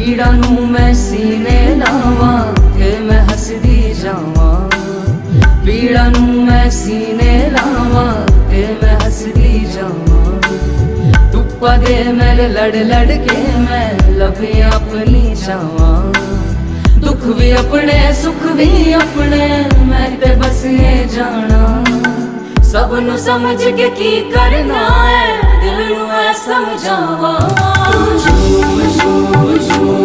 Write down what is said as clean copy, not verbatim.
पीड़ा नू मैं सीने लावा ते मैं हसदी जावा। पीड़ा नू मैं सीने लावा ते मैं हसदी जावा। धुप्पा दे मेरे लड़ लड़ के मैं लभी अपनी जावा। दुख भी अपने सुख भी अपने मैं ते बस ये जाना। सब नू समझ के की करना है दिल नू ऐ समझावा। झूम झूम झूम